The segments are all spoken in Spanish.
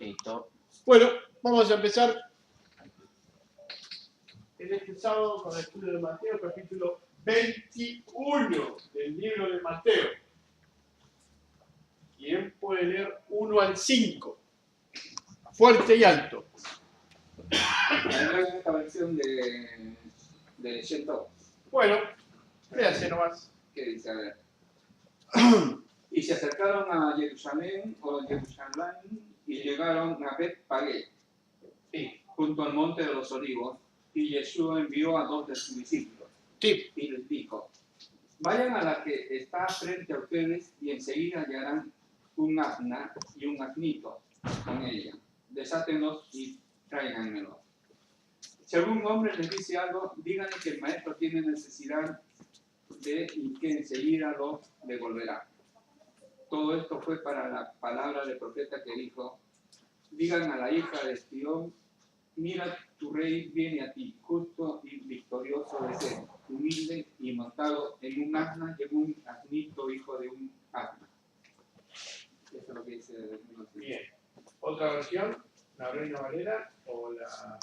Listo. Bueno, vamos a empezar en este sábado con el estudio de Mateo, capítulo 21 del libro de Mateo. ¿Quién puede leer 1 al 5? Fuerte y alto. Además, esta versión de Leyendo, Bueno, léase nomás. que dice, a ver. Y se acercaron a Jerusalén y llegaron a Bet-Pagé, junto al monte de los olivos, y Jesús envió a 2 de sus discípulos. Sí. Y les dijo, vayan a la que está frente a ustedes y enseguida hallarán un asna y un asnito con ella. Desátenlos y tráiganmelos. Si algún hombre les dice algo, díganle que el maestro tiene necesidad de y que enseguida lo devolverá. Todo esto fue para la palabra del profeta que dijo, digan a la hija de Sión, mira, tu rey viene a ti, justo y victorioso de ser, humilde y montado en un asna y en un asnito hijo de un asna. Eso es lo que dice. Bien. ¿Otra versión? ¿La Reina Valera o la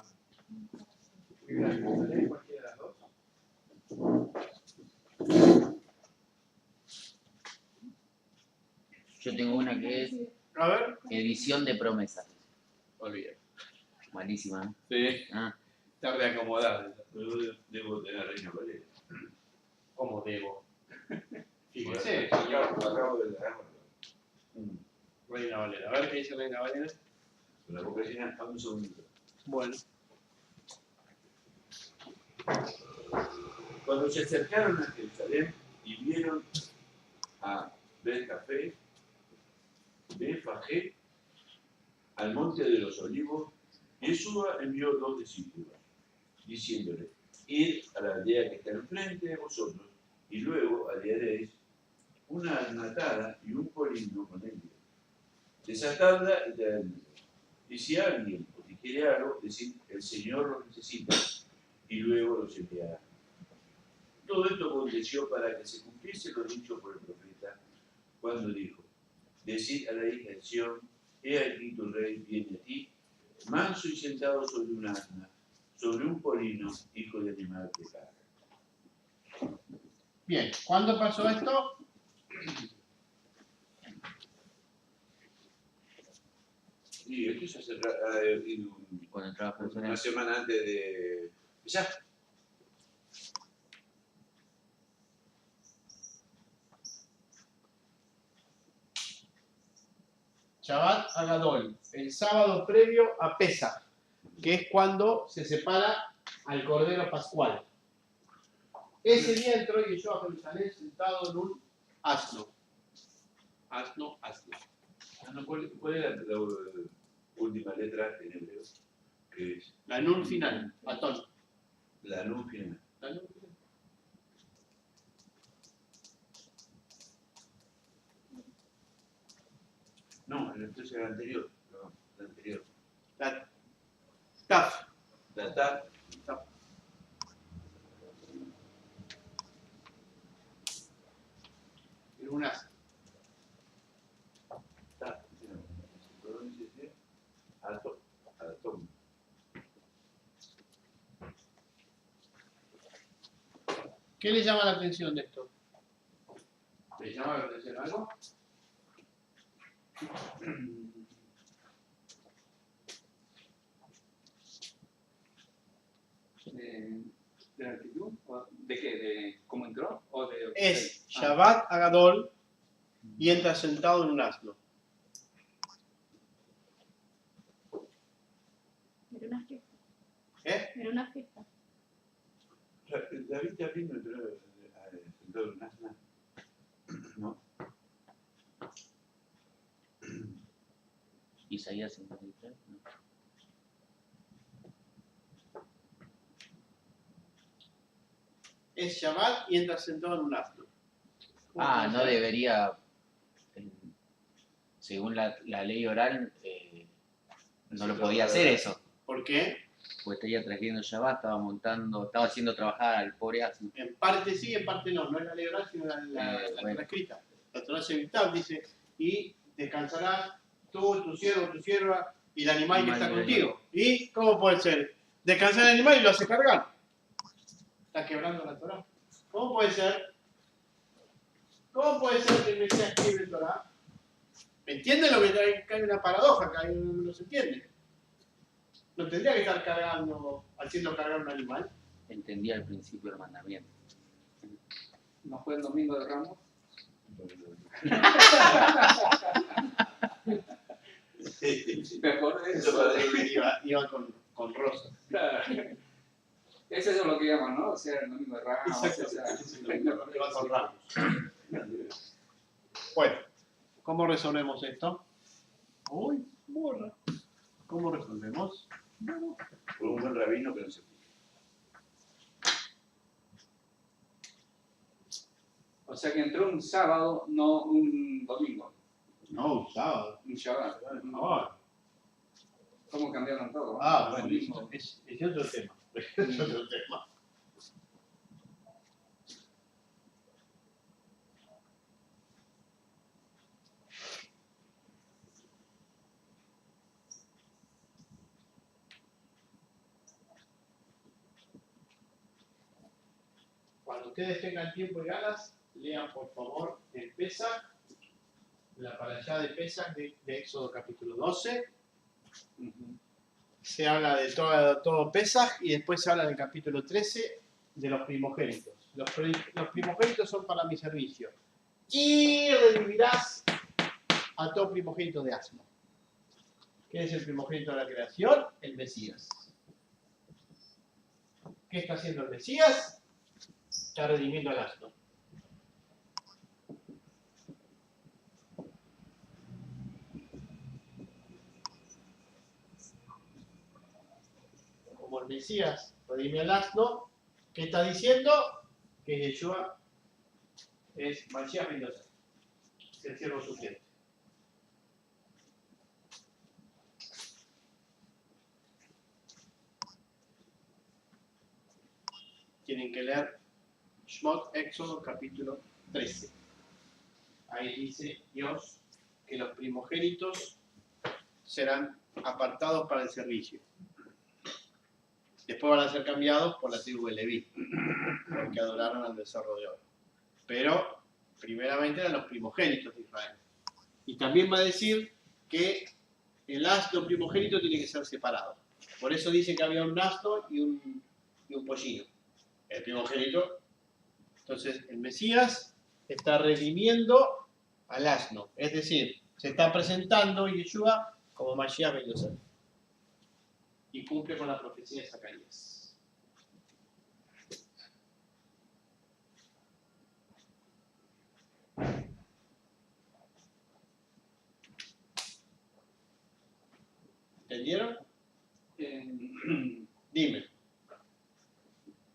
Biblia de Jerusalén? Cualquiera de las dos. Yo tengo una que es A ver. edición de promesas. Olvídate. Malísima, ¿no? Sí. Ah, Está reacomodada. Pero debo tener Reina Valera. ¿Cómo debo? Bueno, Fíjese. acabo de leer. Reina Valera. A ver qué dice Reina Valera. Con la boca llena, un segundito. Bueno. Cuando se acercaron a Jerusalén y vieron a Bet-Pagé, al monte de los olivos, Jesús envió 2 discípulos, diciéndole, id a la aldea que está enfrente de vosotros, y luego hallaréis una asnatada y un polino con ella. Desatadla y traedmela. Y si alguien os dijere algo, decid, el Señor lo necesita, y luego los enviará. Todo esto aconteció para que se cumpliese lo dicho por el profeta, cuando dijo, decid a la hija de Sión, he aquí tu rey viene a ti, manso y sentado sobre un asna, sobre un polino, hijo de animal de carga. Bien. ¿Cuándo pasó esto? Y esto se hace cuando entraba a una Jerusalén. semana antes de... ¿Ya? Shabbat Agadol, el sábado previo a Pesach, que es cuando se separa al Cordero Pascual. Ese día entró Jesús a Jerusalén sentado en un asno. Asno. ¿Cuál es la última letra en hebreo? Que es La nun final, atón. la nun final. La nun final. No, entonces el anterior. No, el anterior. La taf. La ta. En un asno. Ta. Se pronuncia así. Alto. Alto. ¿Qué le llama la atención de esto? ¿Le llama la atención algo? ¿De la actitud? ¿De qué? ¿De cómo entró? ¿O de... Es Shabbat Agadol y entra sentado en un asno. Era una fiesta. ¿Eh? Era una fiesta. David está viendo sentado en un asna. ¿No? Isaías 53. ¿No? Es Shabbat y entra sentado en un asno. Ah, no debería, según la ley oral, no lo podía hacer eso. ¿Por qué? Porque estaría trayendo Shabbat, estaba haciendo trabajar al pobre asno. En parte sí, en parte no. No es la ley oral, sino la Bueno. escrita. La Torá Shemitah dice, y descansarás tú, tu siervo, tu sierva, y el animal que está Animal contigo. ¿Y cómo puede ser? Descansar el animal y lo hace cargar. Está quebrando la Torá. ¿Cómo puede ser? ¿Cómo puede ser que el Mesías escribe el Torá? ¿Me entienden lo que hay una paradoja acá? No se entiende. No tendría que estar cargando, haciendo cargar un animal. Entendía al principio el mandamiento. ¿No fue el domingo de Ramos? Mejor Eso eso. para Iba con Rosa. Claro. Eso es lo que llaman, ¿no? O sea, el domingo de Ramos. O sea, Iba con Ramos. Bueno, ¿cómo resolvemos esto? Uy, borra. ¿Cómo resolvemos? Por un buen rabino que no se puede. O sea que entró un sábado, no un domingo. No, un sábado. Un Shabbat. No. ¿Cómo cambiaron todo? Ah, bueno, Domingo. es otro tema. Es otro tema. Cuando ustedes tengan tiempo y ganas, lean por favor el Pesaj, la parashá de Pesaj de Éxodo capítulo 12. Ujú. Se habla de todo Pesaj y después se habla del capítulo 13 de los primogénitos. Los primogénitos son para mi servicio. Y redimirás a todo primogénito de asno. ¿Qué es el primogénito de la creación? El Mesías. ¿Qué está haciendo el Mesías? Está redimiendo al asno. Como el Mesías redime al asno, ¿qué está diciendo? Que Yeshua es Mashiach ben Yosef, es el siervo suplente. Tienen que leer Shmot, Éxodo capítulo 13. Ahí dice Dios que los primogénitos serán apartados para el servicio. Después van a ser cambiados por la tribu de Leví, porque adoraron al becerro de oro. Pero, primeramente, eran los primogénitos de Israel. Y también va a decir que el asno primogénito tiene que ser separado. Por eso dice que había un asno y un pollino. El primogénito. Entonces, el Mesías está redimiendo al asno. Es decir, se está presentando Yeshua como Mashiach ben Yosef. Y cumple con la profecía de Zacarías. ¿Entendieron? Dime.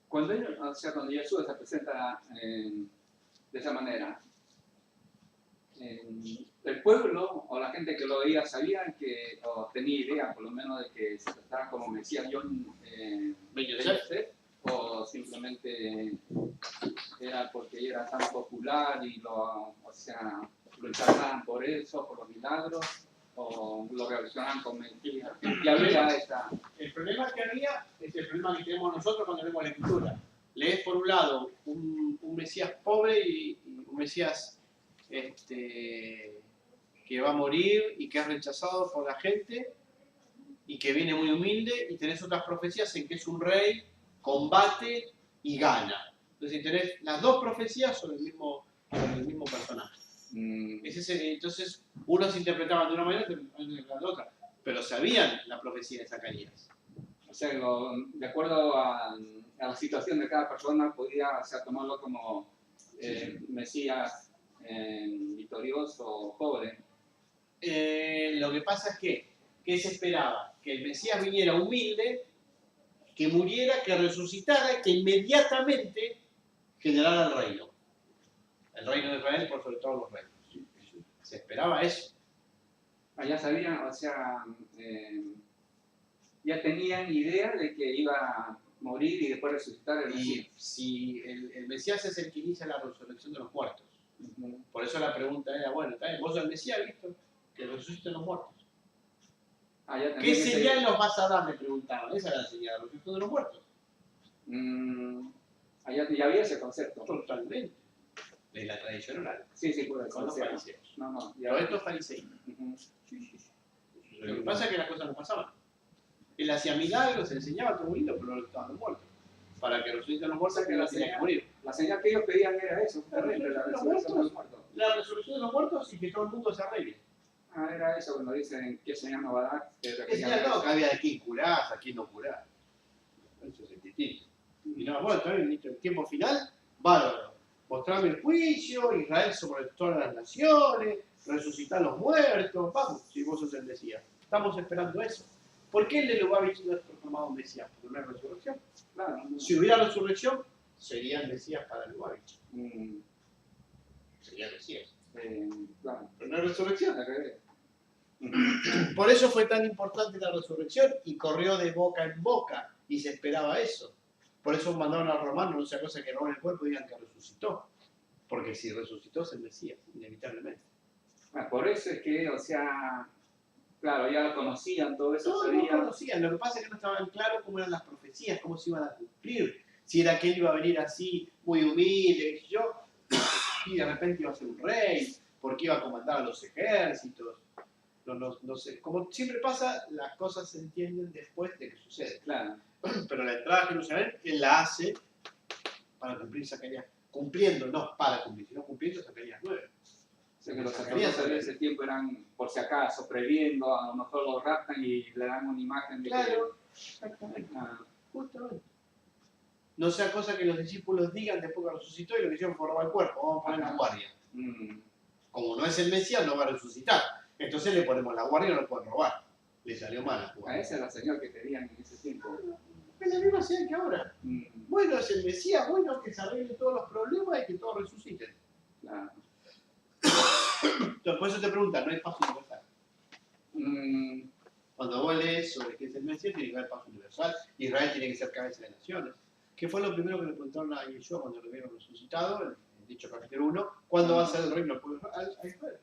Cuando Yeshua se presenta de esa manera, el pueblo o la gente que lo oía sabían que, o tenía idea por lo menos de que se trataba como Mesías Ben Yosef. o simplemente era porque era tan popular y lo encargaban por eso, por los milagros, o lo relacionaban con mentiras. Y había esta... El problema que había es el problema que tenemos nosotros cuando leemos la Escritura. Lees por un lado un Mesías pobre y un Mesías que va a morir y que es rechazado por la gente y que viene muy humilde, y tenés otras profecías en que es un rey, combate y gana. Entonces tenés las dos profecías sobre el mismo personaje. Entonces unos interpretaban de una manera y otros interpretaban de otra, pero sabían la profecía de Zacarías. O sea, de acuerdo a la situación de cada persona, podía tomarlo como Mesías victorioso o pobre. Lo que pasa es que se esperaba que el Mesías viniera humilde, que muriera, que resucitara y que inmediatamente generara el reino. El reino de Israel por sobre todos los reinos. Se esperaba eso. Allá sabían, ya tenían idea de que iba a morir y después resucitar el Mesías. Y si el Mesías es el que inicia la resurrección de los muertos. Uh-huh. Por eso la pregunta era, bueno, ¿está bien? ¿Vos el Mesías has visto que resuciten los muertos? Ah, ya ¿Qué también ese- señal nos vas a dar? Me preguntaban. Esa era la señal de la resurrección de los muertos. Allá ya había ese concepto. Totalmente. De la tradición oral. Sí, sí, puede Con los ser. fariseos. No, no, Pero estos fariseos. Ujú. Lo que pasa es que las cosas no pasaban. Él hacía milagros, enseñaba todo bonito, pero no estaban los muertos. Para que resuciten los muertos, que no tenían que morir. La señal que ellos pedían era eso, La terrible, la resurrección de los resurrección de los muertos. La resurrección de los muertos y que todo el mundo se arregle. Ah, era eso cuando dicen que señal no va a dar. Que Es requerían señal no, eso. que había de quién curás, a quién no curás. Eso es distinto. Y no, bueno, también en tiempo final, bárbaro. Mostrame el juicio, Israel sobre todas las naciones, resucitar los muertos, vamos, si vos sos el Mesías. Estamos esperando eso. ¿Por qué el de Lubavitch no es proclamado Mesías? Porque no hay resurrección. Claro, no. Si hubiera resurrección, sería el Mesías para Lubavitch. Mm, Sería el Mesías. claro, Pero no hay resurrección. al revés. Por eso fue tan importante la resurrección y corrió de boca en boca y se esperaba eso. Por eso mandaron a los romanos, no sea cosa que roben el cuerpo y digan que resucitó. Porque si resucitó es el Mesías, inevitablemente. Ah, por eso es que, o sea, claro, ya lo conocían, todo eso No, no sabían. conocían, lo que pasa es que no estaban claros cómo eran las profecías, cómo se iban a cumplir. Si era que él iba a venir así, muy humilde, y de repente iba a ser un rey, porque iba a comandar a los ejércitos. No sé, como siempre pasa, las cosas se entienden después de que sucede. Claro. Pero la entrada a Jerusalén, él la hace para cumplir Zacarías. Cumpliendo, no para cumplir, sino cumpliendo Zacarías 9. O sea, que los sacerdotes de ese tiempo eran, por si acaso, previendo, a lo mejor los raptan y le dan una imagen de Claro, exactamente, que... Ah, justamente. No sea cosa que los discípulos digan después que resucitó y lo que hicieron fue robar el cuerpo, vamos a poner la guardia. Como no es el Mesías, no va a resucitar. Entonces le ponemos la guardia y no lo pueden robar. Le salió mal la a jugada. esa era la señal que querían en ese tiempo. Es la misma señal que ahora. Mm, Bueno, es el Mesías, bueno, que se arreglen todos los problemas y que todos resuciten. claro. Entonces, por eso te preguntan, no hay paz universal. Mm, Cuando vos lees sobre qué es el Mesías, tiene que haber paz universal. Israel tiene que ser cabeza de naciones. ¿Qué fue lo primero que le preguntaron a Yeshua cuando lo vieron resucitado? En dicho capítulo 1, ¿cuándo va a ser el reino del pueblo a Israel?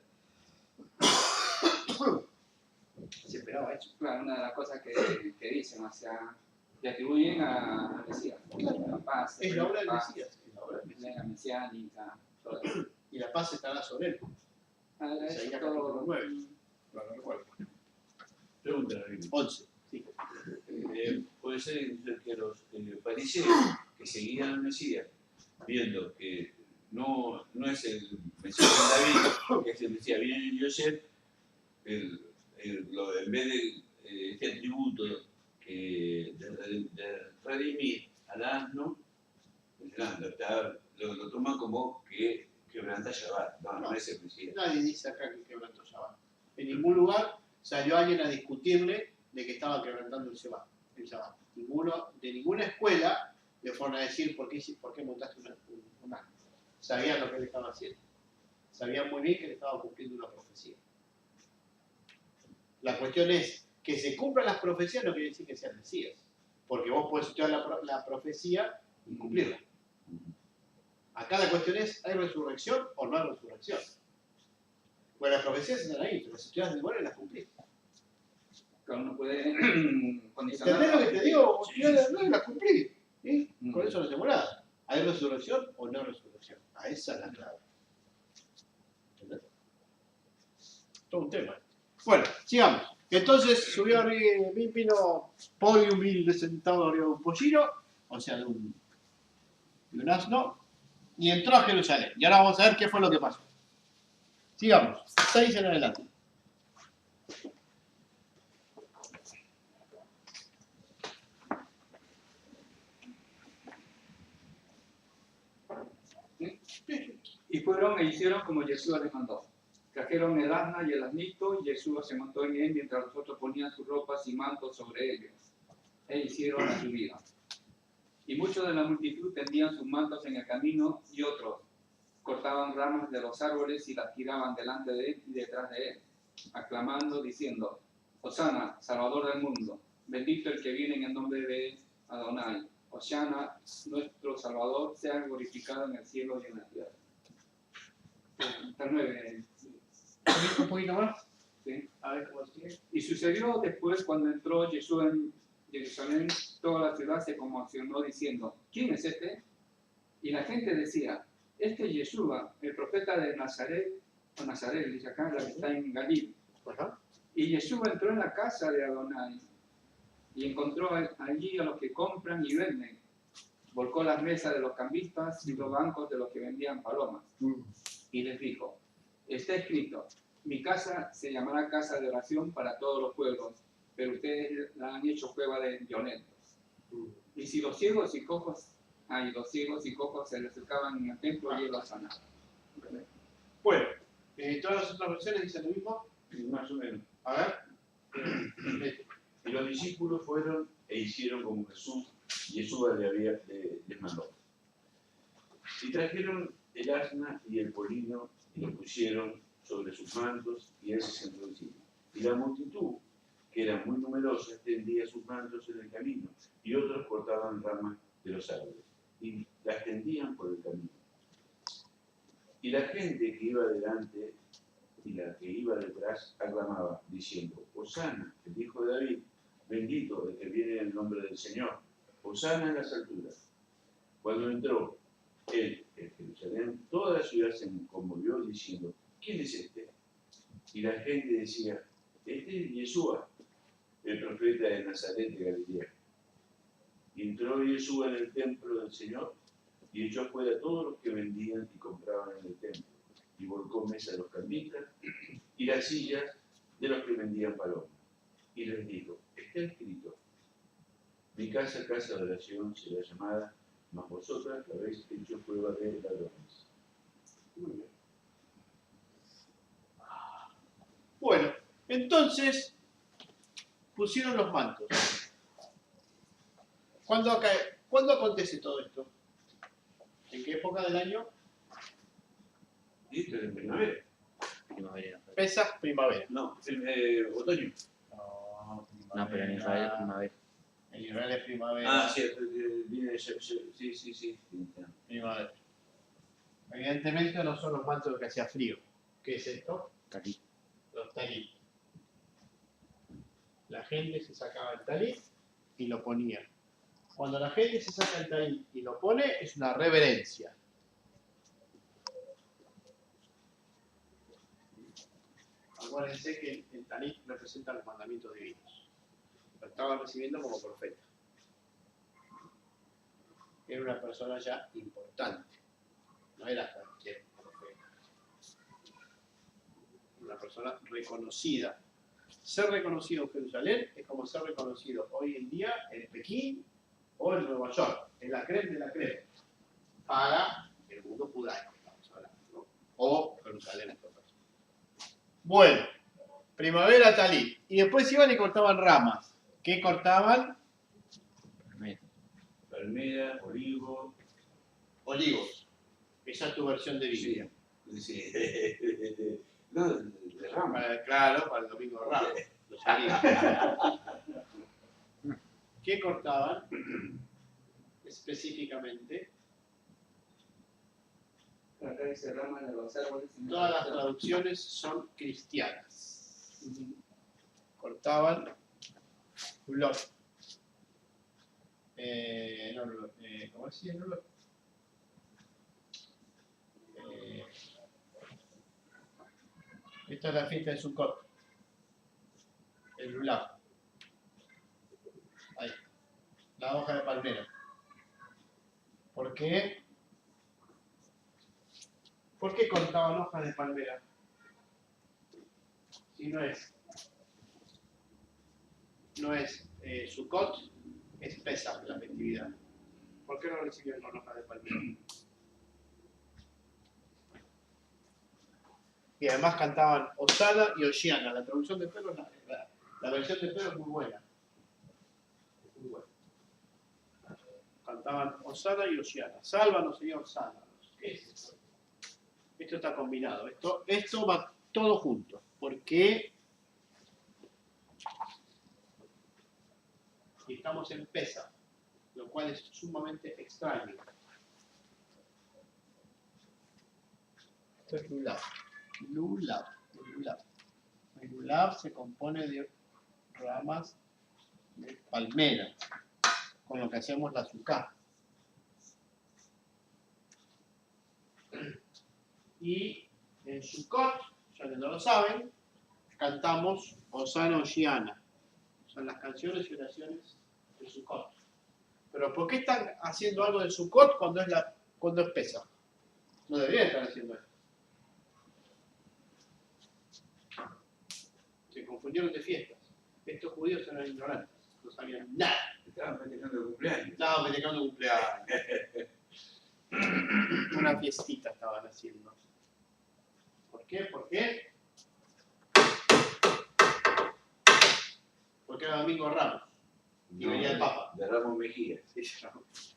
Se esperaba eso. claro, una de las cosas que dicen, o sea, le atribuyen a Mesías. Claro. La paz, Es la obra del paz, Mesías. Es la obra del Mesías. la mesiánica, todo eso. Y la paz estará sobre él. Ah, Isaías eso capítulo todo. 9. No recuerdo. Pregunta, David. 11. Sí. Puede ser que los fariseos que seguían al Mesías, viendo que no es el Mesías de David, que es el Mesías, viene en Yosef, en vez de este atributo de redimir al asno, lo toman como que quebranta Shabbat. No es el Mesías. Nadie dice acá que quebrantó Shabbat. En ningún lugar salió alguien a discutirle de que estaba quebrantando el Shabbat. De ninguna escuela le fueron a decir por qué montaste un asno. Sabían lo que él estaba haciendo. Sabían muy bien que él estaba cumpliendo una profecía. La cuestión es que se cumplan las profecías no quiere decir que sean Mesías. Porque vos podés estudiar la profecía y cumplirla. Acá la cuestión es, ¿hay resurrección o no hay resurrección? Pues las profecías están ahí, pero las estudias de igual y las cumplís. Que uno puede condicionar. ¿Entendés lo que te digo? Sí, Yo las cumplí. ¿Sí? Mm. Con eso no hacemos nada. ¿Hay resurrección o no hay resurrección? A esa es la clave. ¿Entendés? Todo un tema. Bueno, sigamos. Entonces subió vino pollo humilde sentado arriba de un pollino, o sea, de un asno, y entró a Jerusalén. Y ahora vamos a ver qué fue lo que pasó. Sigamos. 6 en adelante. Y fueron e hicieron como Jesús les mandó. Trajeron el asna y el asnito, y Jesús se montó en él mientras los otros ponían sus ropas y mantos sobre ellos. E hicieron la subida. Y muchos de la multitud tendían sus mantos en el camino, y otros cortaban ramas de los árboles y las tiraban delante de él y detrás de él, aclamando, diciendo: Hosana, Salvador del mundo, bendito el que viene en el nombre de Adonai. Hosana, nuestro Salvador, sea glorificado en el cielo y en la tierra. Hasta 9. Un poquito más. ¿sí? A ver cómo sigue. Y sucedió después, cuando entró Jesús en Jerusalén, toda la ciudad se conmocionó diciendo, ¿quién es este? Y la gente decía, este es Yeshua, el profeta de Nazaret, o Nazaret, dice acá, la que está en Galilea. Ajá. Y Yeshua entró en la casa de Adonai y encontró allí a los que compran y venden. Volcó las mesas de los cambistas y los bancos de los que vendían palomas. Y les dijo, está escrito, mi casa se llamará casa de oración para todos los pueblos, pero ustedes la han hecho cueva de violentos. Y si los ciegos y cojos se le acercaban en el templo y él los sanaba. Bueno, todas las otras versiones dicen lo mismo. Más o menos. A ver. Y los discípulos fueron e hicieron como Yeshua les mandó. Y trajeron el asna y el polino y lo pusieron sobre sus mantos y él se sentó encima. Y la multitud, que era muy numerosa, tendía sus mantos en el camino y otros cortaban ramas de los árboles y las tendían por el camino. Y la gente que iba delante y la que iba detrás aclamaba, diciendo, Hosana, el hijo de David, bendito el que viene en el nombre del Señor, Hosana en las alturas. Cuando entró él en Jerusalén, toda la ciudad se conmovió diciendo, ¿quién es este? Y la gente decía, este es Yeshua, el profeta de Nazaret de Galilea. Y entró Yeshua en el templo del Señor y echó afuera a todos los que vendían y compraban en el templo. Y volcó mesas de los cambistas y las sillas de los que vendían palomas. Y les dijo, está escrito, mi casa, casa de oración será llamada, mas vosotras la habéis hecho cueva de ladrones. Muy bien. Bueno, entonces pusieron los mantos. ¿Cuándo acontece todo esto? ¿En qué época del año? ¿Listo? ¿En primavera? Primavera. Pesaj, primavera. No, otoño. No, pero en Israel es primavera. En Israel es primavera. Ah, cierto, viene, sí. Primavera. Evidentemente no son los mantos que hacía frío. ¿Qué es esto? Talí. Los talit. La gente se sacaba el talit y lo ponía. Cuando la gente se saca el talit y lo pone, es una reverencia. Acuérdense que el talit representa los mandamientos divinos. Lo estaba recibiendo como profeta. Era una persona ya importante. No era cualquier profeta. Una persona reconocida. Ser reconocido en Jerusalén es como ser reconocido hoy en día en Pekín o en Nueva York. En la crema de la crema. Para el mundo judaico, estamos hablando, ¿no? O Jerusalén en todo caso. Bueno, primavera talit. Y después iban y cortaban ramas. ¿Qué cortaban? Palmera, olivo. Olivos. Esa es tu versión de Biblia. Sí. No, de rama. Claro, para el domingo de Ramos. Lo sabía. ¿Qué cortaban? Específicamente. Acá dice ramas de los árboles. Todas las traducciones son cristianas. Cortaban blot. ¿Cómo decía el blot? Esta es la fiesta de Sukkot. El lulav. Ahí. La hoja de palmera. ¿Por qué? ¿Por qué cortaban hojas de palmera? Si no es Sukkot, es Pesach la festividad. ¿Por qué no recibían con hojas de palmera? Y además cantaban Hosana y Hoshiana. La traducción de Pedro, la versión de Pedro es muy buena. Muy buena. Cantaban Hosana y Hoshiana. Sálvanos, Señor, sálvanos. ¿Qué es esto? Esto está combinado. Esto va todo junto. Porque estamos en Pesach, lo cual es sumamente extraño. Esto es Lulav. Lulav. El lulav se compone de ramas de palmera, con lo que hacemos la azúcar. Y en Sukkot, ya que no lo saben, cantamos Osana Oshiana. Son las canciones y oraciones de Sukkot. Pero ¿por qué están haciendo algo de Sukkot cuando es Pesach? No deberían estar haciendo esto. Se confundieron de fiestas. Estos judíos eran ignorantes, no sabían nada. Estaban festejando el cumpleaños. Estaban festejando cumpleaños. Una fiestita estaban haciendo. ¿Por qué? ¿Por qué? Porque era Domingo de Ramos. Y venía el Papa. De Ramos Mejía. Sí, Ramos.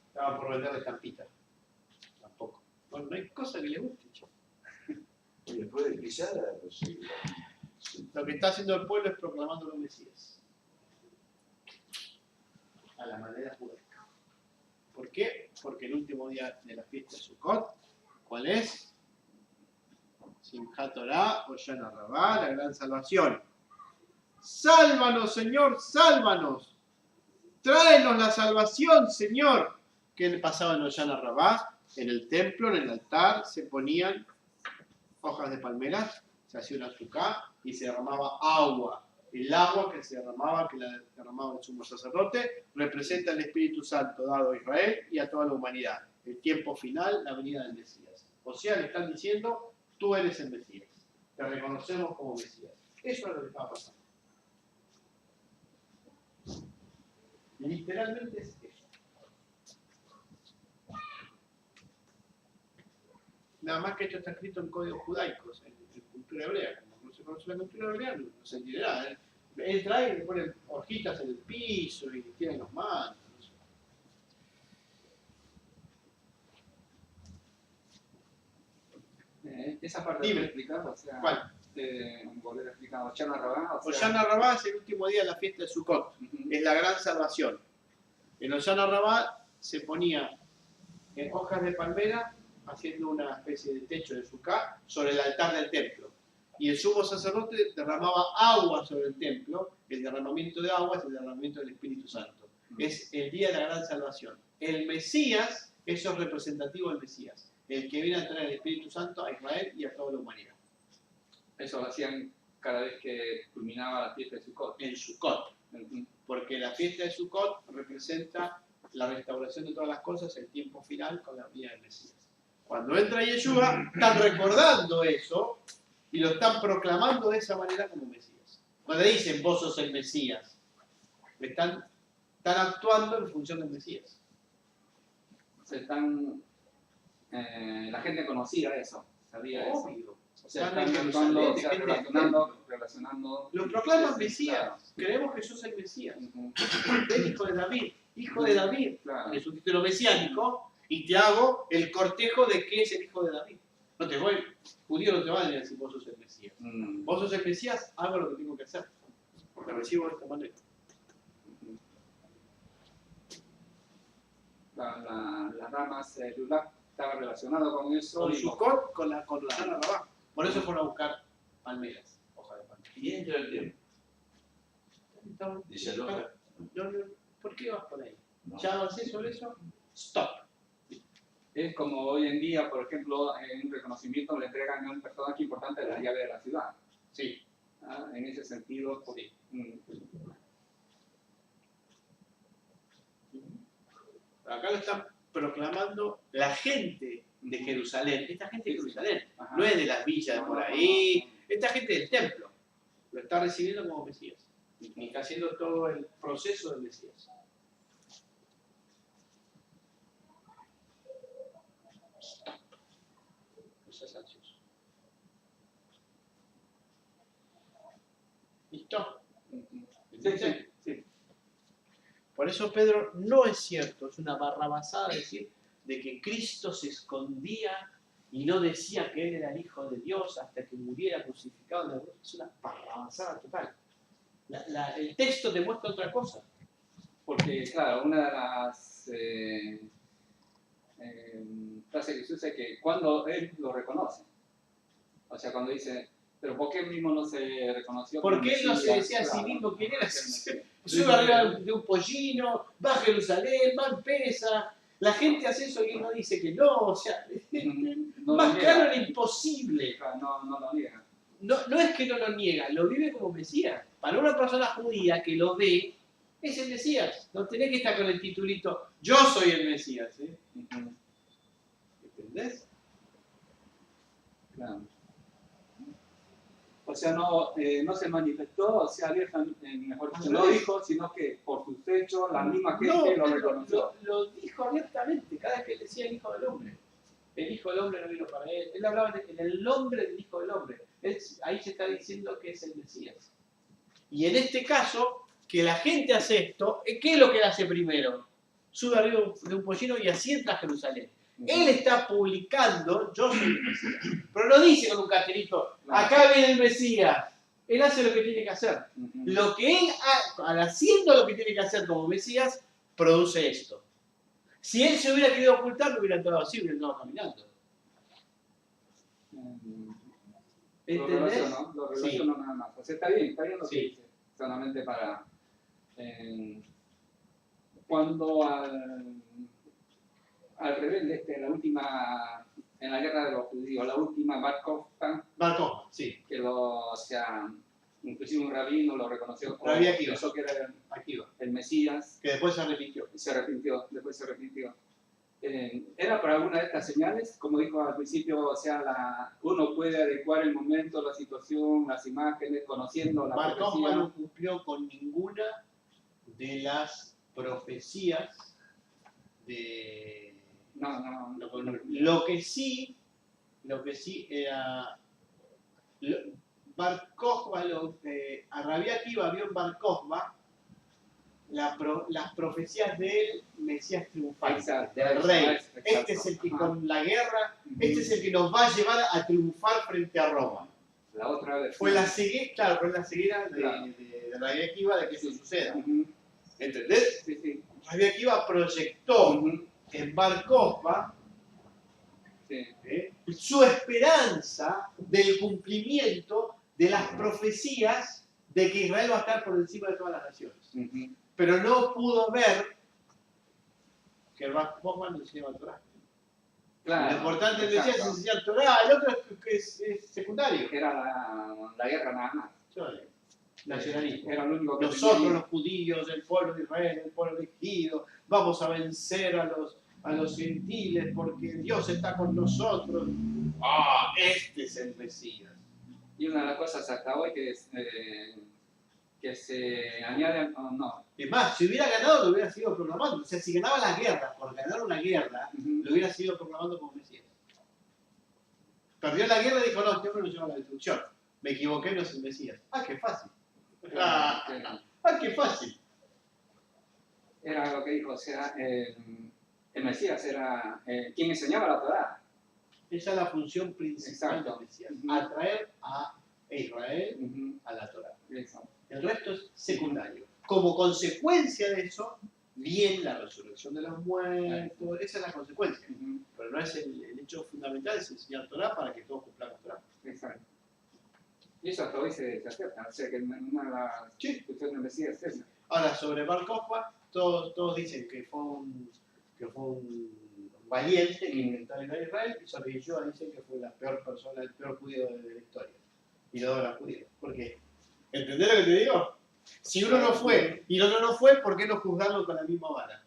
Estaban por vender estampitas. Tampoco. Bueno, no hay cosa que le guste, chico. Y después de Pisada, pues sí. Lo que está haciendo el pueblo es proclamando los Mesías. A la manera judaica. ¿Por qué? Porque el último día de la fiesta de Sukkot, ¿cuál es? Simchat Torah, Hoshana Rabbah, la gran salvación. ¡Sálvanos, Señor! ¡Sálvanos! ¡Tráenos la salvación, Señor! ¿Qué le pasaba en Hoshana Rabbah? En el templo, en el altar, se ponían hojas de palmeras, se hacía una azúcar y se derramaba agua. El agua que se derramaba, que la derramaba el sumo sacerdote, representa el Espíritu Santo dado a Israel y a toda la humanidad. El tiempo final, la venida del Mesías. O sea, le están diciendo, tú eres el Mesías. Te reconocemos como Mesías. Eso es lo que estaba pasando. Literalmente es eso. Nada más que esto está escrito en códigos judaicos, en cultura hebrea. Como no se conoce la cultura hebrea, no se entiende nada. Entra ahí y le ponen hojitas en el piso y tienen los mantos. Esa parte Dime. de explicar, o sea, ¿Cuál? volver a explicar, Hoshana Rabbah, o sea, Hoshana Rabbah es el último día de la fiesta de Sukkot. ujú, Es la gran salvación. En Hoshana Rabbah se ponía en hojas de palmera haciendo una especie de techo de sukkah sobre el altar del templo. Y el sumo sacerdote derramaba agua sobre el templo. El derramamiento de agua es el derramamiento del Espíritu Santo. Es el día de la gran salvación. El Mesías, eso es representativo del Mesías. El que viene a traer el Espíritu Santo a Israel y a toda la humanidad. eso lo hacían cada vez que culminaba la fiesta de Sukkot. En Sukkot. Ujú. Porque la fiesta de Sukkot representa la restauración de todas las cosas, el tiempo final con la venida del Mesías. Cuando entra Yeshua, están recordando eso y lo están proclamando de esa manera como Mesías. Cuando dicen, vos sos el Mesías, están actuando en función del Mesías. Se están, la gente conocía eso, sabía eso. Obvio. O sea, Están en están actuando, o sea, Jerusalén, relacionando. Lo proclaman Sí, Mesías. claro. Creemos que sos el Mesías. Ujú. Ven, hijo de David. Hijo de David. Claro. Es un título mesiánico, y te hago el cortejo de que es el hijo de David. No te voy, judío no te va a decir vos sos el Mesías. Mm. Vos sos el Mesías, hago lo que tengo que hacer. Te recibo de esta manera. Las ramas lulav estaba relacionado con eso. Con y- Sukkot, con la Hoshana Rabbah. Por eso fueron a buscar palmeras, hoja de palmera. Y entra el tema. Desaloja. No, ¿por qué vas por ahí? No. Ya avancé sobre eso, stop. Es como hoy en día, por ejemplo, en un reconocimiento le entregan a un personaje importante la llave de la ciudad. Sí. ¿Ah? En ese sentido, pues, Sí. Acá lo están proclamando la gente de Jerusalén. Esta gente de Jerusalén. Ajá. No es de las villas de por ahí. Esta gente del templo. Lo está recibiendo como Mesías. Y está haciendo todo el proceso del Mesías. No seas ansioso. ¿Listo? Sí, sí, sí. Por eso, Pedro, no es cierto, es una barrabasada decir de que Cristo se escondía y no decía que Él era el Hijo de Dios hasta que muriera crucificado en la cruz. Es una barrabasada total. El texto demuestra otra cosa. Porque, claro, una de las frases que se usa es que cuando él lo reconoce. O sea, cuando dice, pero ¿por qué mismo no se reconoció? Porque él no se decía a sí mismo quién era. Sube arriba de un pollino, va a Jerusalén, va en Pesa. La gente hace eso y él no dice que no. O sea, No más lo niega. claro era imposible. No lo niega. No es que no lo niega, lo vive como Mesías. Para una persona judía que lo ve, es el Mesías. No tenés que estar con el titulito, yo soy el Mesías. ¿Eh? ¿Entendés? Claro. O sea, no se manifestó, o sea, mejor dicho, no dijo, sino que por sus hechos la misma gente lo reconoció. Lo dijo abiertamente cada vez que él decía el Hijo del Hombre. El Hijo del Hombre no vino para él. Él hablaba en el nombre del Hijo del Hombre. Ahí se está diciendo que es el Mesías. Y en este caso, que la gente hace esto, ¿qué es lo que él hace primero? Sube arriba de un pollino y asienta a Jerusalén. Él está publicando, yo soy el Mesías. Pero no dice con un cartelito, acá viene el Mesías. Él hace lo que tiene que hacer. Lo que él, al haciendo lo que tiene que hacer como Mesías, produce esto. Si él se hubiera querido ocultar, lo hubiera entrado así, hubiera entrado caminando. ¿Entendés? Lo relaciono nada más. O sea, está bien lo que Sí. dice. Solamente para... cuando al rebelde en la guerra de los judíos, la última Bar Kokhba, Sí. que o sea, inclusive un rabino lo reconoció como Rabí Akiva. pensó que era Aquí va. el Mesías, Que después se arrepintió. después se arrepintió. Era para alguna de estas señales, como dijo al principio, o sea, uno puede adecuar el momento, la situación, las imágenes, conociendo la Bar Kokhba profecía. no cumplió con ninguna de las profecías de... No. Lo que sí era... Bar Kokhba, a Rabí Akiva vio en Bar Kokhba las profecías de él, Mesías triunfante, Exacto, del rey. exacto. Este es el que Ajá. con la guerra, este es el que nos va a llevar a triunfar frente a Roma. La otra vez. Fue la ceguera, claro, fue la ceguera Claro. de Rabí Akiva de que eso suceda. Ujú. ¿Entendés? Sí. Rabí Akiva proyectó Ujú. en Bar Kokhba Sí. su esperanza del cumplimiento de las profecías de que Israel va a estar por encima de todas las naciones. Ujú. Pero no pudo ver que el Bar Kokhba no enseñaba el Torah. Claro. Lo importante es exacto. decir enseñar Torah, el otro es secundario. Era la guerra nada más. Nacionalismo. Era lo único que Nosotros tenía. los judíos, el pueblo de Israel, el pueblo elegido, vamos a vencer a los gentiles porque Dios está con nosotros. Este es el Mesías. Y una de las cosas hasta hoy que se añade, Es más, si hubiera ganado lo hubiera sido proclamando. O sea, si ganaba la guerra, por ganar una guerra, lo hubiera sido proclamando como Mesías. Perdió la guerra y dijo, no, este hombre nos lleva a la destrucción. Me equivoqué, no es el Mesías. Qué fácil. Qué fácil. Era lo que dijo, o sea, el Mesías era quien enseñaba la Torá. Esa es la función principal Exacto. del Mesías. Ujú. Atraer a Israel Ujú. a la Torah. Eso. El resto es secundario. Como consecuencia de eso, viene la resurrección de los muertos. Esa es la consecuencia. Ujú. Pero no es el hecho fundamental, es enseñar Torah para que todos cumplamos Torah. Exacto. Y eso hasta hoy se acepta, o sea que una de las funciones del Mesías es esa. Ahora, sobre Bar Kokhba, todos dicen que fue un valiente que intentó ayudar a Israel, y sobre Yeshua dicen que fue la peor persona, el peor judío de la historia. Y no era judío. ¿Por qué? ¿Entendés lo que te digo? Si uno no fue y el otro no fue, ¿por qué no juzgarlo con la misma vara?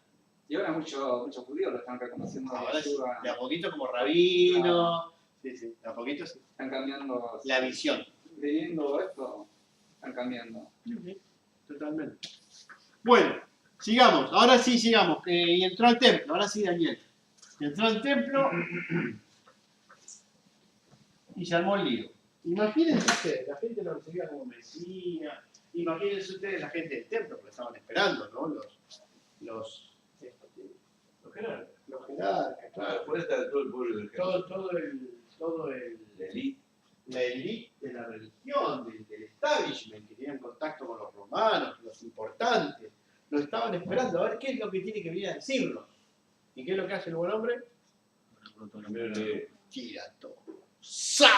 Y ahora muchos judíos lo están reconociendo. Ahora es Yeshua, de a poquito como rabino, sí, de a poquito sí. están cambiando. La visión. Leyendo esto, están cambiando. Totalmente. Bueno, sigamos, ahora sí sigamos. Y entró al templo, ahora sí Daniel. Entró al templo y se armó el lío. Imagínense ustedes, la gente lo recibía como Mesías. Imagínense ustedes la gente del templo, que lo estaban esperando, ¿no? Los jerarcas, Claro, por esta todo el pueblo del todo el la elite. la élite de la religión, del establishment, que tenían contacto con los romanos, los importantes, lo estaban esperando a ver qué es lo que tiene que venir a decirnos. ¿Y qué es lo que hace el buen hombre? Primero leer. Tira todo. ¡Sa!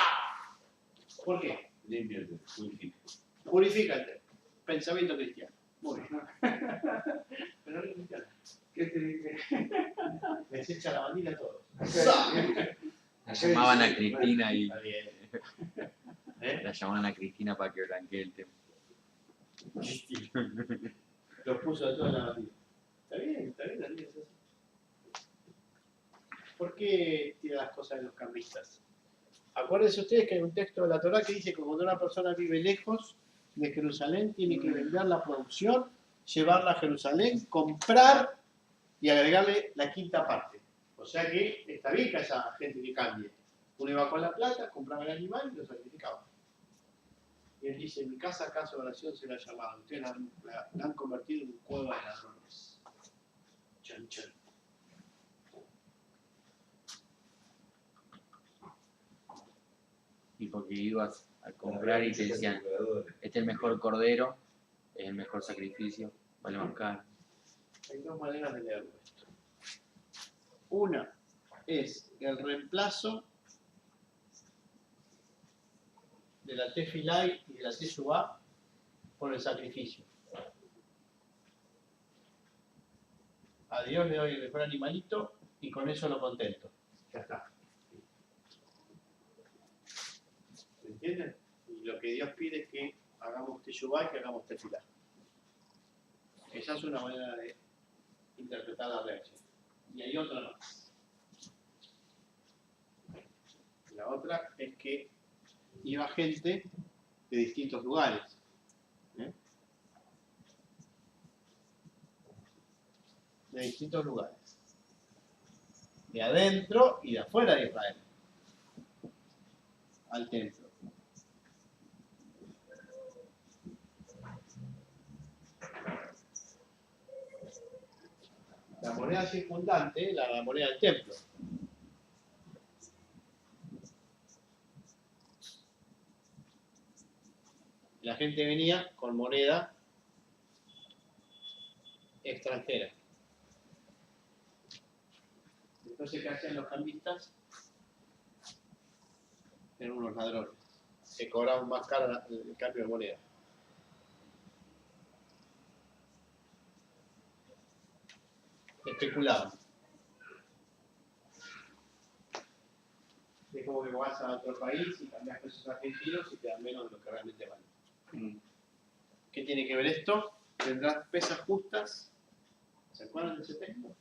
¿Por qué? Límpiate, purifica. Purifica el templo. Pensamiento cristiano. Muy bien. Pero no es cristiano. ¿Qué te dije? Les echa la bandina a todos. La llamaban a Cristina y Está bien. la llamaban a Cristina para que blanquee el tema. Los puso a todos en la bandina. Está bien, la línea es así. ¿Por qué tira las cosas en los cambistas? Acuérdense ustedes que hay un texto de la Torá que dice que cuando una persona vive lejos de Jerusalén, tiene que vender la producción, llevarla a Jerusalén, comprar y agregarle la quinta parte. O sea que está bien que haya gente que cambie. Uno iba con la plata, compraba el animal y lo sacrificaba. Y él dice, en mi casa de oración se la ha llamado. Ustedes la han convertido en un cueva de ladrones. Chan, chan. Y porque ibas a comprar y te decían, este es el mejor cordero, es el mejor sacrificio, vale más caro. Hay dos maneras de leerlo esto. Una es el reemplazo de la tefilá y de la teshuvá por el sacrificio. A Dios le doy el mejor animalito y con eso lo contento. Ya está. ¿Me entienden? Y lo que Dios pide es que hagamos teshuvá y que hagamos tefilá. Esa es una manera de interpretar la reacción. Y hay otra más. La otra es que iba gente de distintos lugares. De distintos lugares. De adentro y de afuera de Israel. Al templo. La moneda circundante, la moneda del templo. La gente venía con moneda extranjera. Entonces, ¿qué hacían los cambistas? Eran unos ladrones. Se cobraban más caro el cambio de moneda. Especulaban. Es como que vas a otro país y cambias pesos argentinos y te dan menos de lo que realmente valen. ¿Qué tiene que ver esto? Tendrás pesas justas. ¿Se acuerdan de ese texto?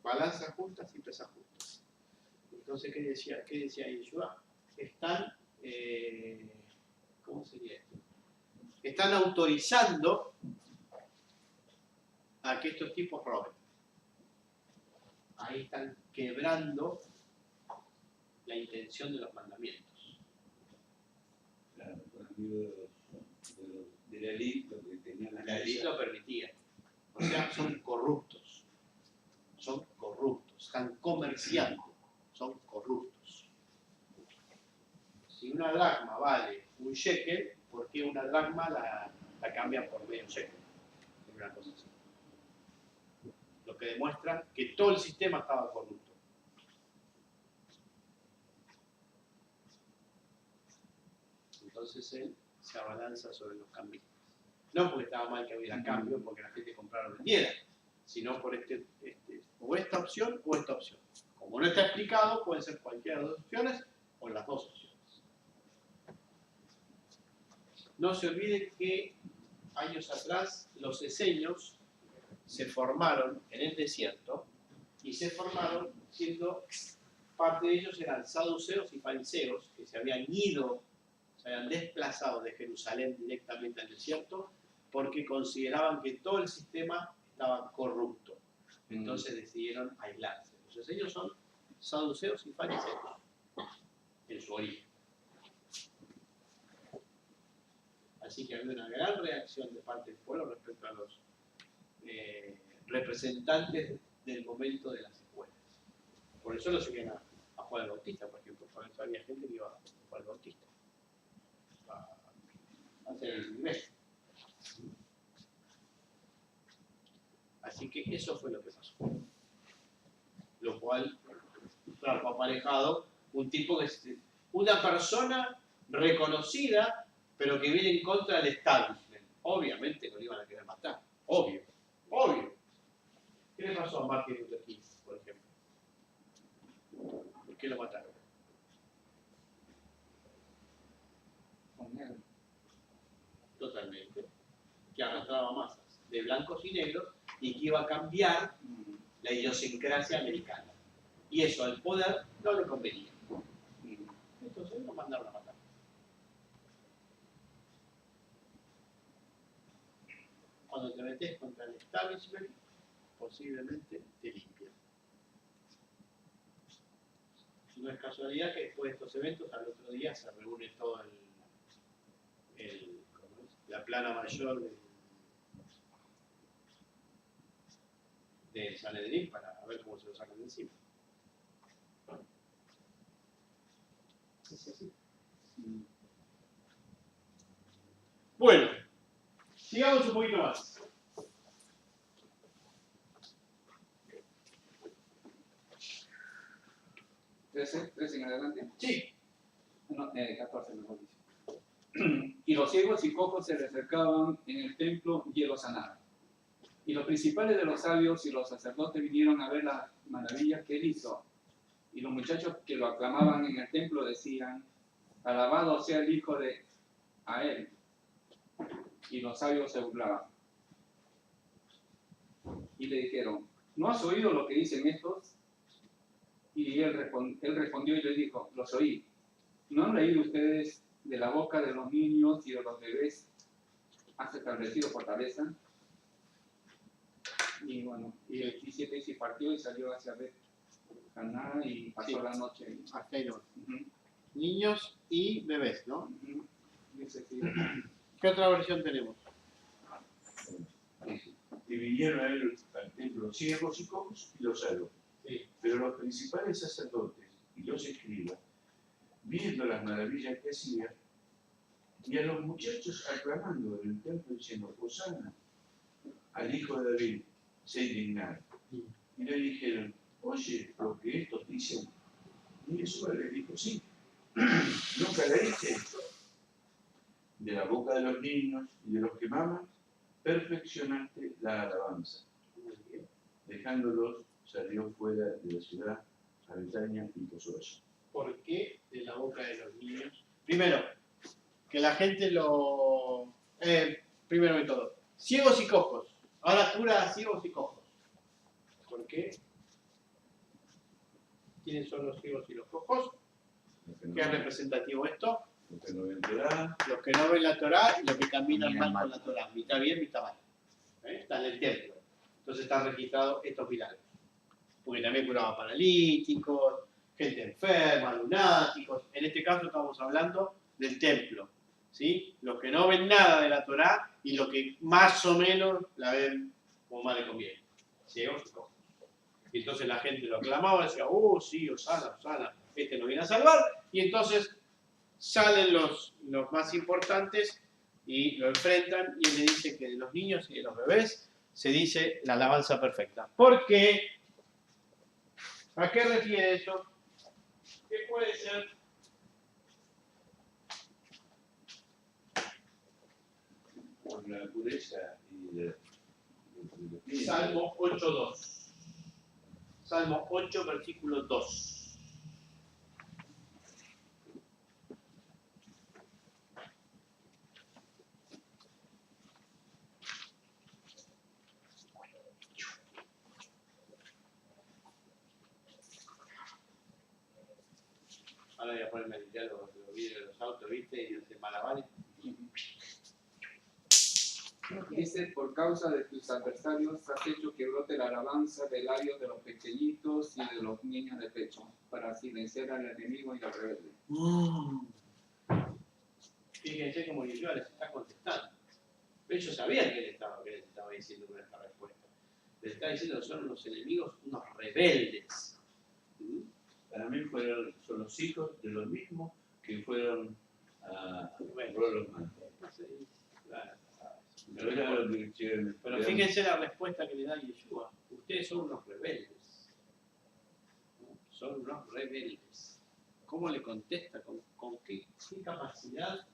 Balanzas justas y pesas justas. Entonces, ¿qué decía Yeshua? Están, ¿cómo sería esto? Están autorizando a que estos tipos roben. Ahí están quebrando la intención de los mandamientos. Claro, por amigo de la élite, lo que tenían La élite lo permitía. O sea, son corruptos. Son corruptos. Están comerciando. Son corruptos. Si una dracma vale un shekel, ¿por qué una dracma la cambian por medio shekel? Es una cosa así. Lo que demuestra que todo el sistema estaba corrupto. Entonces él se abalanza sobre los cambistas. No porque estaba mal que hubiera cambio, porque la gente comprara o vendiera, sino por o esta opción o esta opción. Como no está explicado, pueden ser cualquiera de las dos opciones o las dos opciones. No se olviden que años atrás los eseños se formaron en el desierto y se formaron siendo, parte de ellos eran saduceos y fariseos que se habían ido, se habían desplazado de Jerusalén directamente al desierto porque consideraban que todo el sistema estaba corrupto. Entonces decidieron aislarse. Los eseños son saduceos y fariseos en su origen. Así que había una gran reacción de parte del pueblo respecto a los representantes del momento de las escuelas. Por eso lo seguían a Juan el Bautista, por ejemplo. Por eso había gente que iba a Juan el Bautista a hacer el primer. Así que eso fue lo que pasó. Lo cual trajo aparejado un tipo que una persona reconocida, pero que viene en contra del establishment. Obviamente no lo iban a querer matar. Obvio. ¿Qué le pasó a Martin Luther King, por ejemplo? ¿Por qué lo mataron? Con él. Totalmente. Que arrastraba masas de blancos y negros y que iba a cambiar la idiosincrasia americana. Y eso al poder no le convenía. Entonces lo mandaron a matar. Cuando te metes contra el establishment, posiblemente te limpian. No es casualidad que después de estos eventos, al otro día se reúne todo la plana mayor de Sanedrín para ver cómo se lo sacan de encima. Es así. Bueno, sigamos un poquito más. ¿13 en adelante? Sí. No, 14 mejor dicho. Y los ciegos y cojos se le acercaban en el templo y él los sanaba. Y los principales de los sabios y los sacerdotes vinieron a ver las maravillas que él hizo. Y los muchachos que lo aclamaban en el templo decían, alabado sea el Hijo de a él. Y los sabios se burlaban. Y le dijeron, ¿no has oído lo que dicen estos? Y él respondió y le dijo, los oí. ¿No han leído ustedes de la boca de los niños y de los bebés has establecido fortaleza? Y bueno, y el 17 dice, partió y salió hacia Caná y pasó la noche. Hasta ahí no. Niños y bebés, ¿no? Dice, sí. ¿Qué otra versión tenemos? Y vinieron a él al templo los ciegos y cojos y los salvó. Sí. Pero los principales sacerdotes y los escribas, viendo las maravillas que hacía, y a los muchachos aclamando en el templo diciendo, Hosana, al hijo de David, se indignaron. Y le dijeron, oye, lo que estos dicen. Y Jesús le dijo, sí, ¿nunca leíste esto? De la boca de los niños y de los que maman, perfeccionaste la alabanza. Dejándolos, salió fuera de la ciudad, a Betania y posó allí. ¿Por qué de la boca de los niños? Primero, que la gente lo... primero de todo, ciegos y cojos. Ahora cura a ciegos y cojos. ¿Por qué? ¿Quiénes son los ciegos y los cojos? ¿Qué es representativo esto? Los que no ven Torá, Los que no ven la Torá y los que caminan Caminan mal con mal. la Torá. Mitad bien, mitad mal. Está en el templo. Entonces están registrados estos milagros. Porque también curaba paralíticos, gente enferma, lunáticos. En este caso estamos hablando del templo. ¿Sí? Los que no ven nada de la Torá y los que más o menos la ven como más le conviene. Ciegos y cojos. Y entonces la gente lo aclamaba y decía, sí, Hosana, Hosana, este nos viene a salvar. Y entonces salen los más importantes y lo enfrentan y él le dice que de los niños y de los bebés se dice la alabanza perfecta. ¿Por qué? ¿A qué refiere eso? ¿Qué puede ser? por la pureza y la Salmo 8.2. Salmo 8, versículo 2. Ahora voy a ponerme a limpiar los vidrios de los autos, ¿viste? Y hacer malabares. Dice, por causa de tus adversarios has hecho que brote la alabanza de labios de los pequeñitos y de los niños de pecho, para silenciar al enemigo y al rebelde. Fíjense cómo Yeshua les está contestando. Ellos sabían que les estaba diciendo con esta respuesta. Les está diciendo que son los enemigos unos rebeldes. Para mí son los hijos de los mismos que fueron a Bueno, robar los mantos. Pero fíjense la respuesta que le da Yeshua. Ustedes son unos rebeldes. Son unos rebeldes. cómo le contesta, con qué capacidad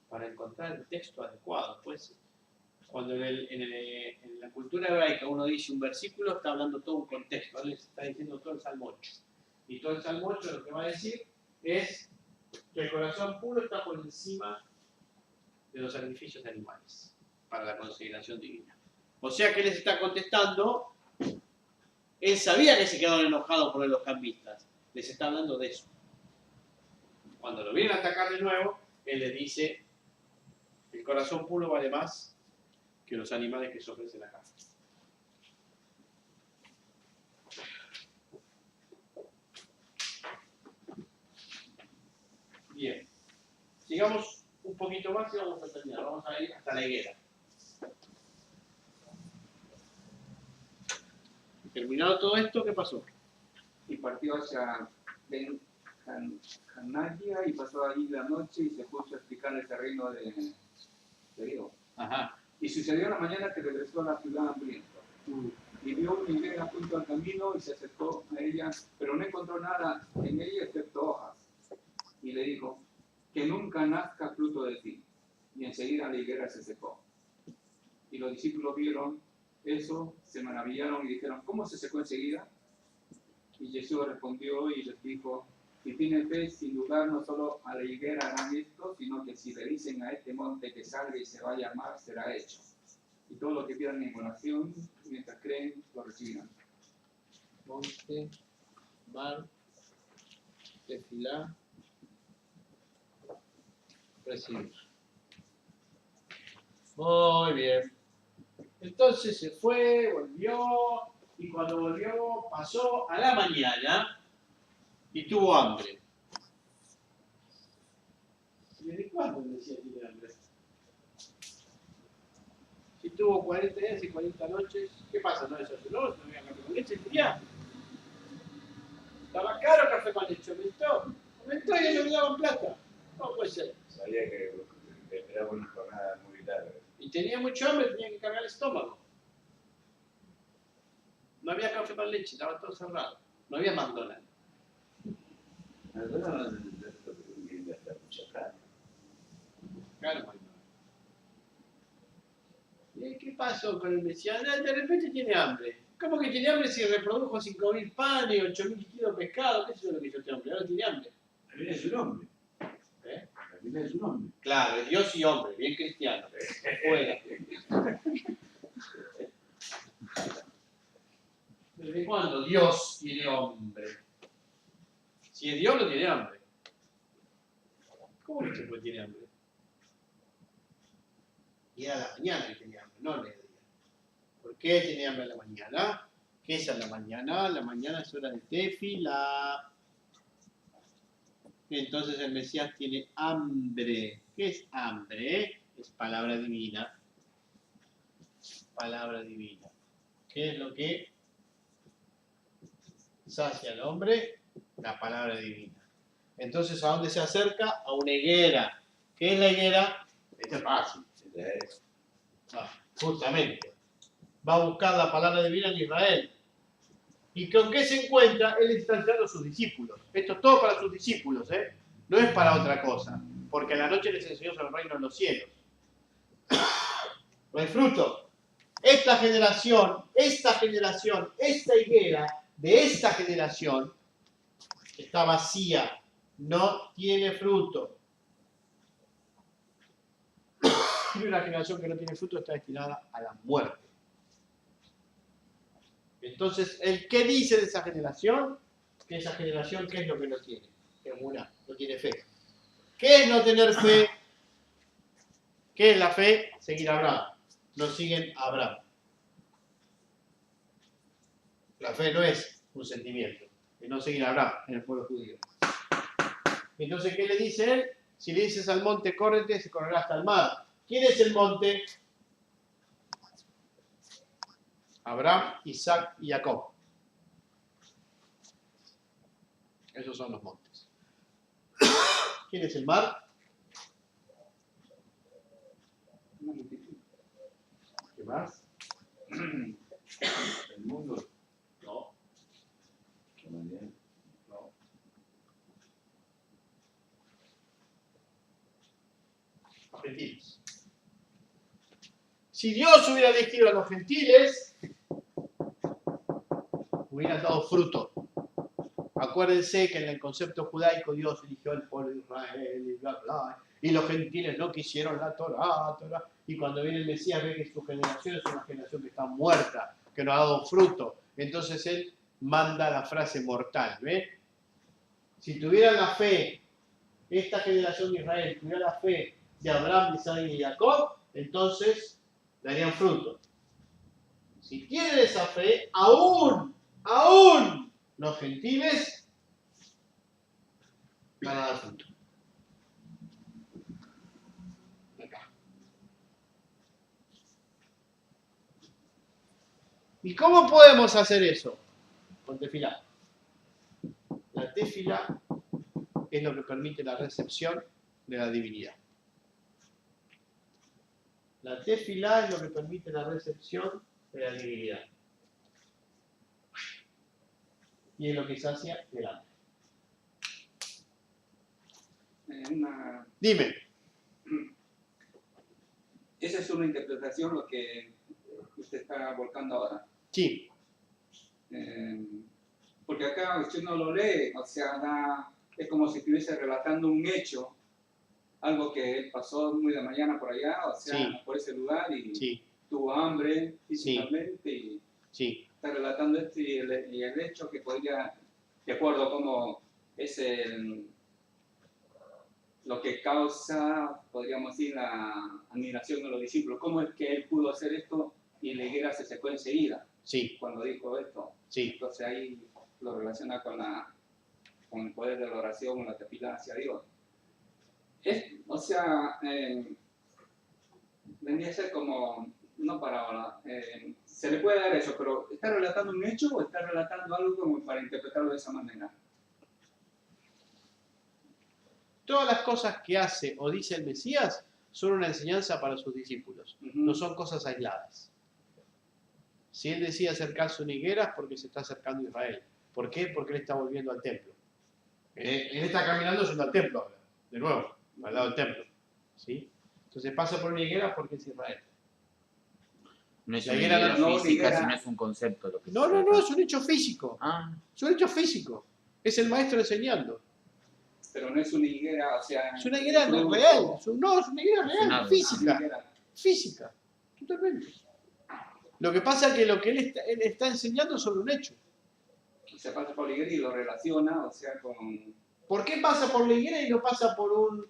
para encontrar el texto adecuado. Pues, cuando en la cultura hebraica uno dice un versículo, está hablando todo un contexto, ¿vale? Se está diciendo todo el Salmo 8. Y todo el Salmo 8 lo que va a decir es que el corazón puro está por encima de los sacrificios de animales para la consideración divina. O sea que les está contestando, él sabía que se quedaron enojados por los cambistas, les está hablando de eso. Cuando lo vienen a atacar de nuevo, él les dice, el corazón puro vale más que los animales que se ofrecen acá. Bien, sigamos un poquito más y vamos a terminar. Vamos a ir hasta la higuera. Terminado todo esto, ¿qué pasó? Y partió hacia Canadia y pasó allí la noche y se puso a explicar el terreno de Dios. Ajá. Y sucedió en la mañana que regresó a la ciudad hambriento. Y vio una higuera junto al camino y se acercó a ella, pero no encontró nada en ella excepto hojas. Y le dijo, que nunca nazca fruto de ti. Y enseguida la higuera se secó. Y los discípulos vieron eso, se maravillaron y dijeron, ¿cómo se secó enseguida? Y Jesús respondió y les dijo, si tienen fe, sin dudar, no solo a la higuera harán esto, sino que si le dicen a este monte que salga y se vaya al mar, será hecho. Y todo lo que pidan en oración, mientras creen, lo recibirán. Monte, mar, tefilá, recibir. Muy bien. Entonces se fue, volvió, y cuando volvió pasó a la mañana y tuvo hambre. ¿Desde cuándo decía que tiene hambre? Si tuvo 40 días y 40 noches, ¿qué pasa? ¿No desayunó? ¿No había café con leche el día? ¿Estaba caro el café con leche? ¿Aumentó y no le daban plata? No puede ser. Sabía que esperaba una jornada muy larga. Y tenía mucho hambre, tenía que cargar el estómago. No había café con leche, estaba todo cerrado. No había McDonald's. Algunos no quieren gastar mucha plata. Claro, McDonald's. ¿Y qué pasó con el Mesías? De repente tiene hambre. ¿Cómo que tiene hambre si reprodujo 5.000 panes, 8.000 kilos de pescado? ¿Qué es lo que yo tengo hambre? Ahora tiene hambre. La Biblia es un hombre. ¿Eh? La Biblia es un hombre. Claro, es Dios y hombre, bien cristiano. Fuera. ¿Desde cuándo Dios tiene hambre? Si es Dios, no tiene hambre. ¿Cómo que se puede tener hambre? Y era la mañana que tenía hambre, no el mediodía. ¿Por qué tenía hambre a la mañana? ¿Qué es a la mañana? La mañana es hora de tefilá. Entonces el Mesías tiene hambre. ¿Qué es hambre? Es palabra divina. Palabra divina. ¿Qué es lo que sacia al hombre? La palabra divina. Entonces, ¿a dónde se acerca? A una higuera. ¿Qué es la higuera? Esto es fácil. Justamente. Va a buscar la palabra divina en Israel. ¿Y con qué se encuentra? Él está enseñando a sus discípulos. Esto es todo para sus discípulos, ¿eh? No es para otra cosa. Porque a la noche les enseñó sobre el reino de los cielos. No hay fruto. Esta generación, esta higuera de esta generación está vacía. No tiene fruto. Y una generación que no tiene fruto está destinada a la muerte. Entonces, ¿el qué dice de esa generación? Que esa generación, ¿qué es lo que no tiene? Emuná, no tiene fe. ¿Qué es no tener fe? ¿Qué es la fe? Seguir a Abraham. No siguen a Abraham. La fe no es un sentimiento, es no seguir a Abraham en el pueblo judío. Entonces, ¿qué le dice él? Si le dices al monte, córrete, se correrá hasta el mar. ¿Quién es el monte? Abraham, Isaac y Jacob. Esos son los montes. ¿Quién es el mar? Una multitud. ¿Qué más? El mundo. No. La humanidad. No. Gentiles. Si Dios hubiera elegido a los gentiles, hubieran dado fruto. Acuérdense que en el concepto judaico Dios eligió al pueblo de Israel y bla bla, y los gentiles no quisieron la Torá, y cuando viene el Mesías ve que su generación es una generación que está muerta, que no ha dado fruto. Entonces él manda la frase mortal, ¿ven? Si tuvieran la fe, esta generación de Israel tuviera la fe de Abraham, Isaac y Jacob, entonces darían fruto. Si tienen esa fe, aún los gentiles van a dar fruto. Acá. ¿Y cómo podemos hacer eso? Con tefilá. La tefilá es lo que permite la recepción de la divinidad. La tefilá es lo que permite la recepción de la divinidad. Y es lo que sacia el hambre. Dime. Esa es una interpretación lo que usted está volcando ahora. Sí. Porque acá usted no lo lee, o sea, es como si estuviese relatando un hecho, algo que pasó muy de mañana por allá, o sea, Sí. por ese lugar y tuvo hambre físicamente y está relatando esto y el hecho que podría, de acuerdo a cómo es lo que causa, podríamos decir, la admiración de los discípulos. ¿Cómo es que él pudo hacer esto y la higuera se secó enseguida? Sí. Cuando dijo esto. Sí. Entonces ahí lo relaciona con el poder de la oración, con la tefilá hacia Dios. O sea, vendría a ser como, no para ahora, se le puede dar eso, pero ¿está relatando un hecho o está relatando algo como para interpretarlo de esa manera? Todas las cosas que hace o dice el Mesías son una enseñanza para sus discípulos. No son cosas aisladas. Si él decía acercarse a una higuera es porque se está acercando a Israel. ¿Por qué? Porque él está volviendo al templo. Él está caminando yendo al templo ahora, de nuevo, al lado del templo. ¿Sí? Entonces pasa por una higuera porque es Israel. No es La una higuera idea no- física, no, sino es un concepto. Lo que No, es un hecho físico. Ah, Es un hecho físico. Es el maestro enseñando. Pero no es una higuera, o sea... Es una higuera es un- real. Es una higuera un real, árbol. física. Una higuera. Física. Totalmente. Lo que pasa es que lo que él está enseñando es sobre un hecho. Se pasa por la higuera y lo relaciona, o sea, con... ¿Por qué pasa por la higuera y no pasa por un...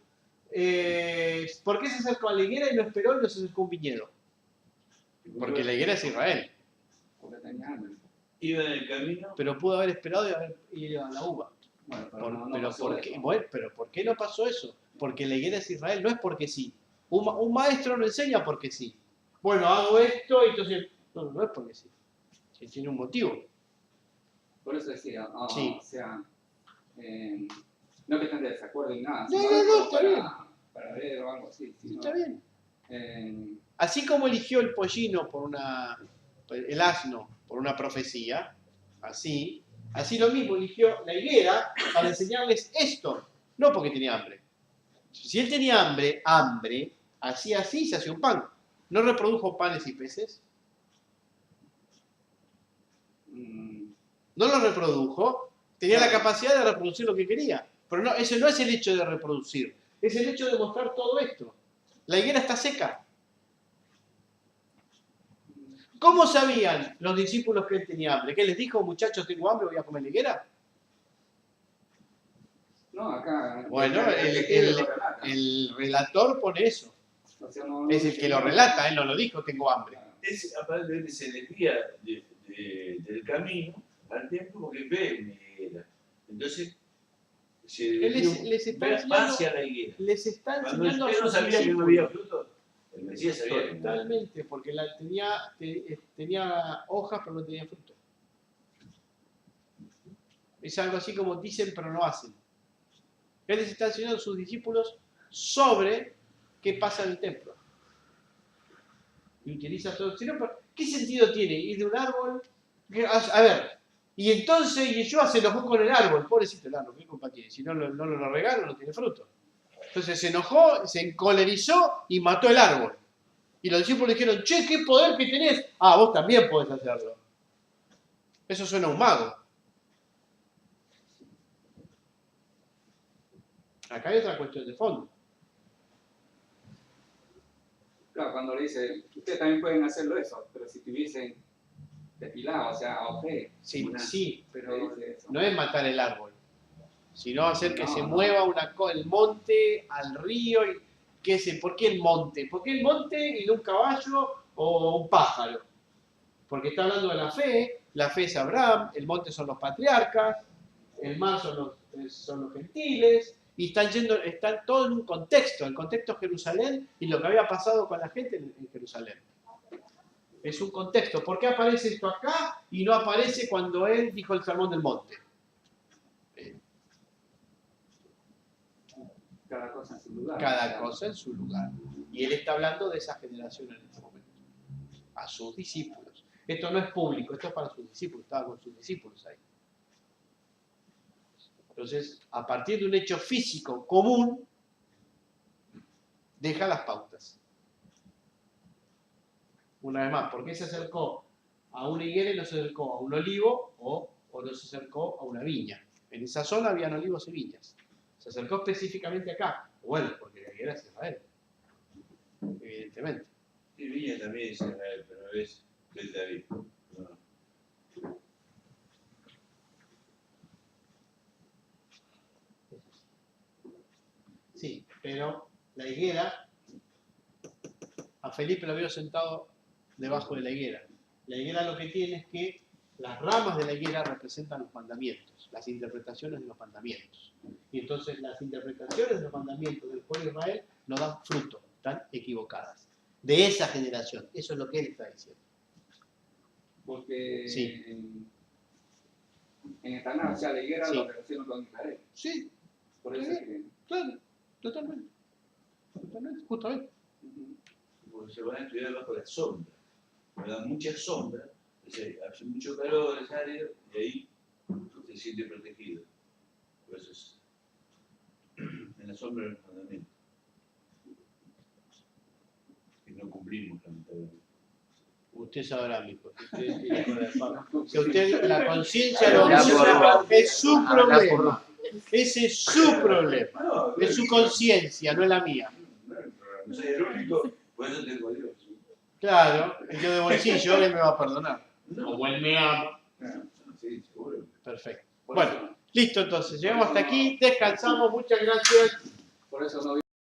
¿Por qué se acercó a la higuera y no esperó y no se acercó a un viñedo? Porque la higuera es Israel. Porque tenía hambre. Iba en el camino. Pero pudo haber esperado y haber ido a la uva. Bueno, pero pasó ¿Por eso. qué? Bueno, pero ¿por qué no pasó eso? Porque la higuera es Israel, no es porque sí. Un maestro no enseña porque sí. Bueno, hago esto y entonces... No es porque sí. Tiene un motivo. Por eso decía, Sí. o sea, no que estén de desacuerdo ni nada, No, sino no, algo está bien. para ver o algo así. sino, Está bien. eh, Así como eligió el pollino el asno por una profecía, así lo mismo eligió la higuera para enseñarles esto, no porque tenía hambre. Si él tenía hambre, así se hacía un pan. ¿No reprodujo panes y peces? No lo reprodujo, tenía la capacidad de reproducir lo que quería. Pero no, ese no es el hecho de reproducir, es el hecho de mostrar todo esto. La higuera está seca. ¿Cómo sabían los discípulos que él tenía hambre? ¿Qué les dijo, muchachos, tengo hambre, voy a comer la higuera? no, acá... Bueno, el relator pone eso. O sea, no Es el que lo relata, él no lo dijo, tengo hambre. Aparentemente se desvía del camino al templo porque ve una higuera. Entonces, se Él desvía les está va enseñando, hacia la higuera. les está Cuando enseñando a él no sus sabía que no había discípulos. fruto, el Mesías sabía que no. Totalmente, porque tenía hojas pero no tenía fruto. Es algo así como dicen pero no hacen. Él les está enseñando a sus discípulos sobre qué pasa en el templo. Y utiliza todo. ¿Qué sentido tiene ir de un árbol? A ver, y entonces Yeshua se enojó con el árbol. Pobrecito el árbol, ¿qué culpa tiene? Si no lo regalo, no tiene fruto. Entonces se enojó, se encolerizó y mató el árbol. Y los discípulos dijeron, che, qué poder que tenés. Ah, vos también podés hacerlo. Eso suena a un mago. Acá hay otra cuestión de fondo. Claro, cuando le dice, ustedes también pueden hacerlo eso, pero si tuviesen depilado, o sea, OG. Sí, pero le dice eso. no es matar el árbol, sino hacer que No, se no. mueva el monte al río. ¿Por qué el monte? ¿Por qué el monte y no un caballo o un pájaro? Porque está hablando de la fe es Abraham, el monte son los patriarcas, el mar son los gentiles, y están todos en un contexto, el contexto de Jerusalén y lo que había pasado con la gente en Jerusalén. Es un contexto. ¿Por qué aparece esto acá y no aparece cuando él dijo el sermón del monte? Cada cosa en su lugar. Cada cosa en su lugar. Y él está hablando de esa generación en este momento. A sus discípulos. Esto no es público, esto es para sus discípulos. Estaba con sus discípulos ahí. Entonces, a partir de un hecho físico común, deja las pautas. Una vez más, ¿por qué se acercó a una higuera y no se acercó a un olivo o no se acercó a una viña? En esa zona habían olivos y viñas. Se acercó específicamente acá. Bueno, porque la higuera es Israel. Evidentemente. Y Viña también es Israel, pero es Bet David. No. Sí, pero la higuera, a Felipe lo vio sentado debajo de la higuera. La higuera lo que tiene es que las ramas de la higuera representan los mandamientos, las interpretaciones de los mandamientos. Y entonces las interpretaciones de los mandamientos del pueblo de Israel no dan fruto, están equivocadas. De esa generación, eso es lo que él está diciendo. Porque Sí. en esta nada, o sea, la higuera Sí. lo relaciona con Israel. Sí, Por eso es que... claro, totalmente, justamente. Porque se van a estudiar bajo la sombra. Me da mucha sombra, hace mucho calor, es árido, y ahí se siente protegido. Por eso es en la sombra del mandamiento. Que no cumplimos, lamentablemente. Usted sabrá, mijo. Si usted es hijo de Pablo. Si a usted la conciencia lo Habla por ordena, vos. es su Habla por problema. Ese es su problema. No, Es su conciencia, no es la mía. no soy el único, por eso tengo a Dios. Claro, yo de bolsillo él me va a perdonar. No, Como él me ama. sí, seguro. Perfecto. Por Bueno, eso- listo entonces. Llegamos hasta aquí, descansamos. Muchas gracias. por eso no